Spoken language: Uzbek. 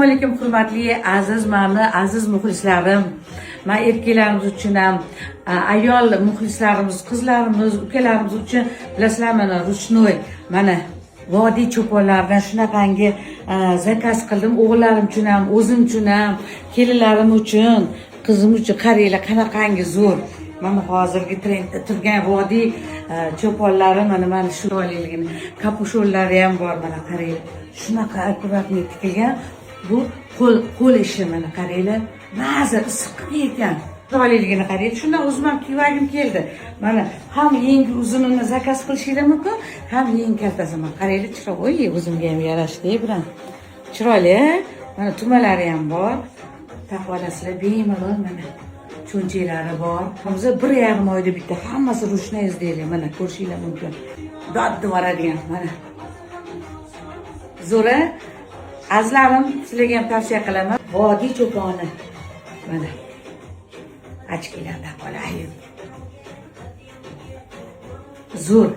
alaykum hurmatli aziz mana aziz muxlislarim. Men erkaklarimiz uchun ham, ayol muxlislarimiz, qizlarimiz, ukalarimiz uchun bilasizlar mana ruchnoy mana vodiy cho'ponlaridan shunaqangi zakaz qildim. O'g'illarim uchun ham, o'zim uchun ham, kelinlarim uchun, qizim uchun qaranglar qanaqangi zo'r. Mana hozirgi trendda turgan vodiy cho'ponlari mana shu chiroyliligini, kapushonlari ham bor mana qaranglar. Shunaqa akkuratni tikilgan. Bu qo'l ishi mana qaranglar. Mazza issiq ekan. Chiroyliligini qarang. Shundan o'zim ham kiygim keldi. Mana ham yengi uzunini zakaz qilishingiz mumkin, ham yengi kaltasi. Mana qaranglar chiroyli, o'zimga ham yarashdi bilan. Chiroyli, mana tumalari ham bor. Taqvolasizlar bemalol mana cho'nchaklari bor. Hozir 1,5 oyda bitta hammasi ruchnoy izlaylik. Mana ko'rishingiz mumkin. Doddi boradigan mana. Zo'ra azlarim sizlarga ham tavsiya qilaman. Vodiy cho'poni. Mana ochkilarda qolay. Zo'r.